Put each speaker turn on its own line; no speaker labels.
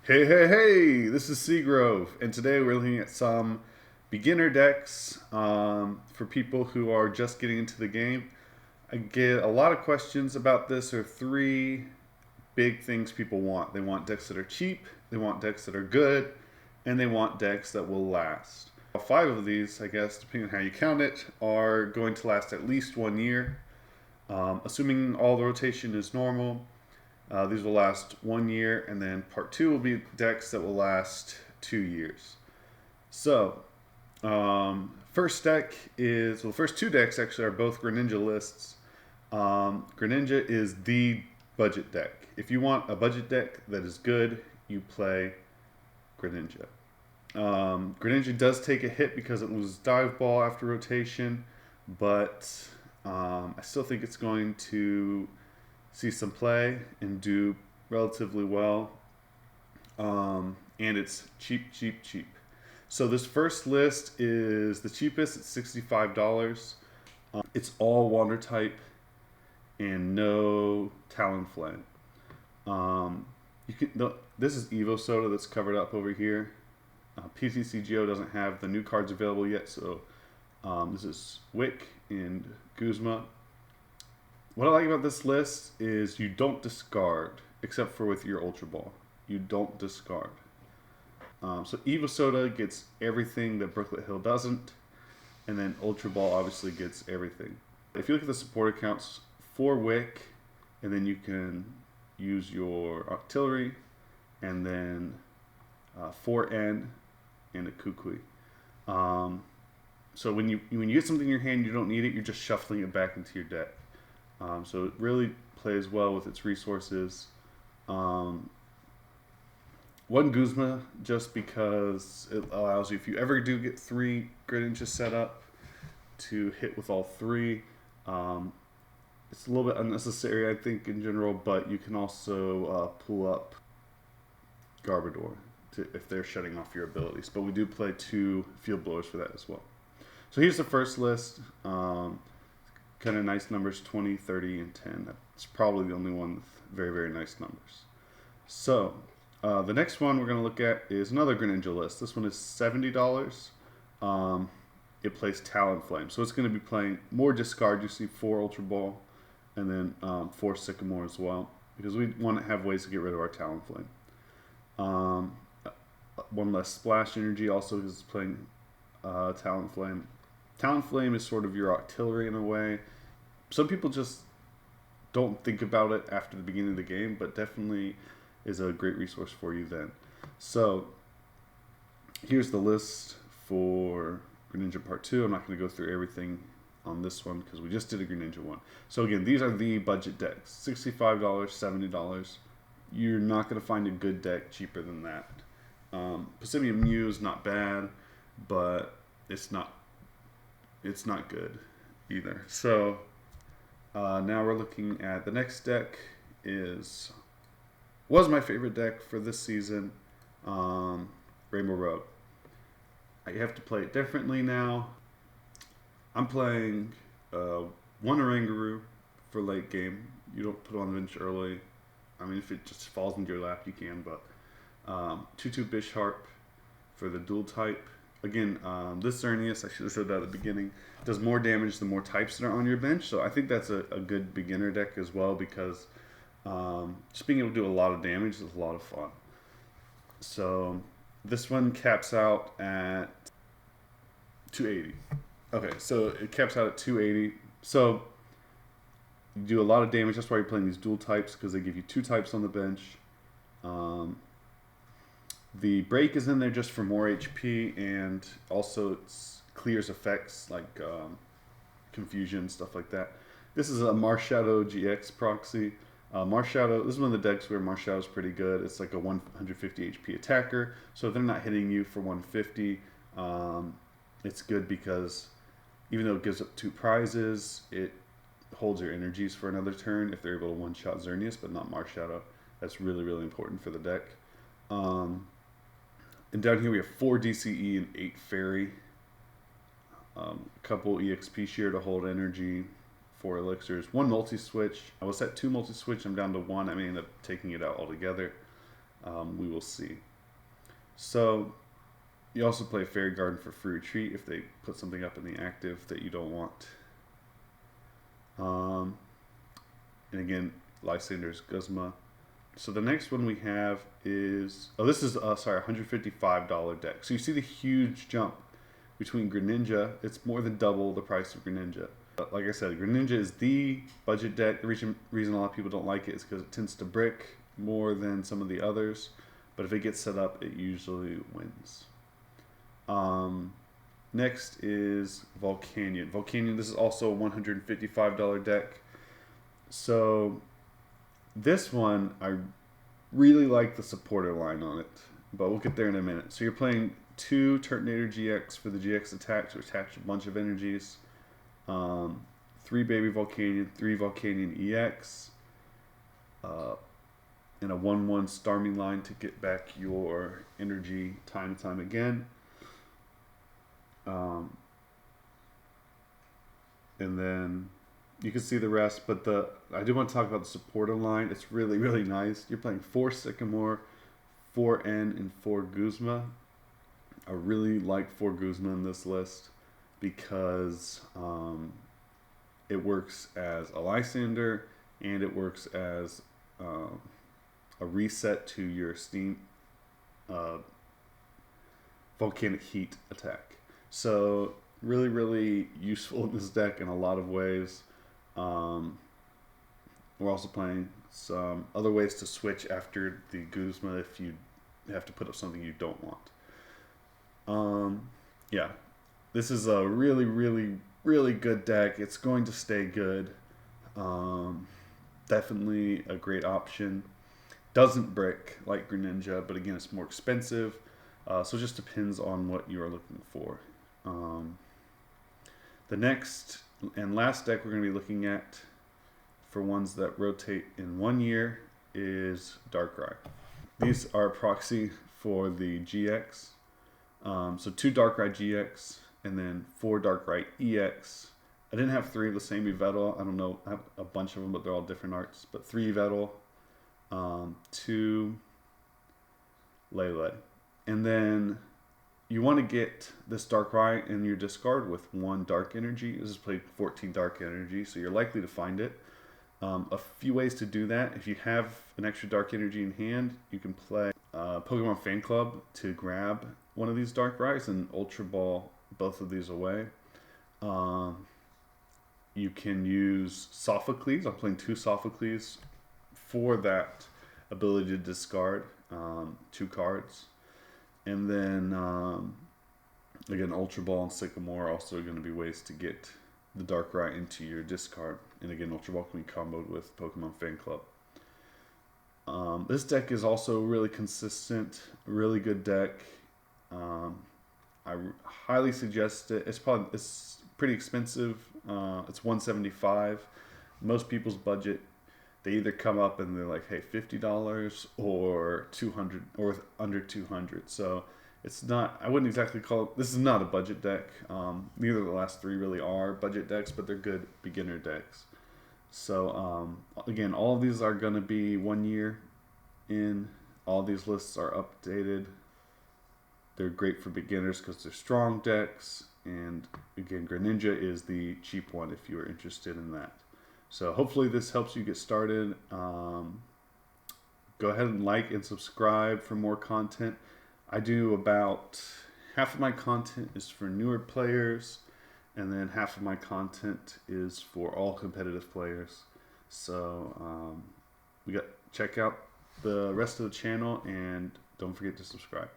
Hey, this is Seagrove, and today we're looking at some beginner decks for people who are just getting into the game. I get a lot of questions about this. There are three big things people want. They want decks that are cheap, they want decks that are good, and they want decks that will last. Five of these, I guess, depending on how you count it, are going to last at least 1 year. Assuming all the rotation is normal, these will last 1 year, and then part two will be decks that will last 2 years. So, first deck is, well, the first two decks actually are both Greninja lists. Greninja is the budget deck. If you want a budget deck that is good, you play Greninja. Greninja does take a hit because it loses Dive Ball after rotation, but I still think it's going to see some play and do relatively well. And it's cheap. So this first list is the cheapest. It's $65. It's all water type and no Talonflame. This is Evo Soda that's covered up over here. PTCGO doesn't have the new cards available yet, so this is Wick and Guzma. What I like about this list is you don't discard, except for with your Ultra Ball. You don't discard. So Evo Soda gets everything that Brooklet Hill doesn't, and then Ultra Ball obviously gets everything. If you look at the support accounts for Wick, and then you can use your Artillery, and then 4N and a Kukui. So when you get something in your hand, you don't need it, you're just shuffling it back into your deck. So it really plays well with its resources. One Guzma, just because it allows you, if you ever do get three Greninja set up, to hit with all three. It's a little bit unnecessary, I think, in general, but you can also pull up Garbodor if they're shutting off your abilities. But we do play two Field Blowers for that as well. So here's the first list. Kind of nice numbers, 20, 30, and 10. That's probably the only one with very, very nice numbers. So the next one we're going to look at is another Greninja list. This one is $70. It plays Talonflame. So it's going to be playing more discard. You see 4 Ultra Ball and then 4 Sycamore as well, because we want to have ways to get rid of our Talonflame. One less splash energy also is playing Talonflame. Talonflame is sort of your Artillery in a way. Some people just don't think about it after the beginning of the game, but definitely is a great resource for you then. So here's the list for Greninja Part 2. I'm not going to go through everything on this one because we just did a Greninja one. So again, these are the budget decks. $65, $70. You're not going to find a good deck cheaper than that. Passimium Mew is not bad, but it's not good either. So now we're looking at the next deck. Was my favorite deck for this season, Rainbow Road. I have to play it differently now. I'm playing one Oranguru for late game. You don't put it on the bench early. I mean, if it just falls into your lap, you can, but 2/2 Bisharp for the dual type. Again, this Xerneas, I should have said that at the beginning, does more damage the more types that are on your bench. So I think that's a good beginner deck as well, because just being able to do a lot of damage is a lot of fun. So this one caps out at 280. Okay, so it caps out at 280. So you do a lot of damage. That's why you're playing these dual types, because they give you 2 types on the bench. The break is in there just for more HP, and also it clears effects like confusion, stuff like that. This is a Marshadow GX proxy. Marshadow, this is one of the decks where Marshadow is pretty good. It's like a 150 HP attacker, so if they're not hitting you for 150, it's good because even though it gives up 2 prizes, it holds your energies for another turn if they're able to one-shot Xerneas, but not Marshadow. That's really, really important for the deck. And down here we have 4 DCE and 8 Fairy. A couple EXP Shear to hold energy, 4 elixirs, 1 multi-switch. I was at 2 multi-switch, I'm down to 1. I may end up taking it out altogether. We will see. So you also play Fairy Garden for free retreat if they put something up in the active that you don't want. And again, Lysander's Guzma. So the next one we have is, this is, sorry, $155 deck. So you see the huge jump between Greninja. It's more than double the price of Greninja. But like I said, Greninja is the budget deck. The reason a lot of people don't like it is because it tends to brick more than some of the others. But if it gets set up, it usually wins. Next is Volcanion. Volcanion, this is also a $155 deck. So this one, I really like the supporter line on it, but we'll get there in a minute. So you're playing 2 Turtonator GX for the GX attack to attach a bunch of energies. 3 Baby Volcanion, 3 Volcanion EX, and a 1/1 Starmie line to get back your energy time and time again. And then you can see the rest, but I do want to talk about the supporter line. It's really, really nice. You're playing 4 Sycamore, 4 N, and 4 Guzma. I really like 4 Guzma in this list because it works as a Lysander and it works as a reset to your Steam Volcanic Heat attack. So really, really useful in this deck in a lot of ways. We're also playing some other ways to switch after the Guzma if you have to put up something you don't want. Yeah, this is a really, really, really good deck. It's going to stay good. Definitely a great option. Doesn't brick like Greninja, but again, it's more expensive. So it just depends on what you are looking for. The next and last deck we're going to be looking at for ones that rotate in 1 year is Darkrai. These are a proxy for the GX. So 2 Darkrai GX and then 4 Darkrai EX. I didn't have 3 of the same Yveltal. I don't know, I have a bunch of them, but they're all different arts. But 3 Yveltal, 2 Lele. And then you want to get this Darkrai in your discard with 1 Dark Energy. This is played 14 Dark Energy, so you're likely to find it. A few ways to do that. If you have an extra Dark Energy in hand, you can play Pokemon Fan Club to grab one of these Darkrai's and Ultra Ball both of these away. You can use Sophocles. I'm playing 2 Sophocles for that ability to discard 2 cards. And then, again, Ultra Ball and Sycamore are also going to be ways to get the Darkrai into your discard. And again, Ultra Ball can be comboed with Pokemon Fan Club. This deck is also really consistent, really good deck. I highly suggest it. It's pretty expensive. It's $175. Most people's budget, they either come up and they're like, hey, $50 or $200 or under $200. So it's not, I wouldn't exactly call it, this is not a budget deck. Neither of the last 3 really are budget decks, but they're good beginner decks. So again, all of these are going to be 1 year in. All these lists are updated. They're great for beginners because they're strong decks. And again, Greninja is the cheap one if you are interested in that. So hopefully this helps you get started. Go ahead and like and subscribe for more content. I do about half of my content is for newer players, and then half of my content is for all competitive players. So check out the rest of the channel and don't forget to subscribe.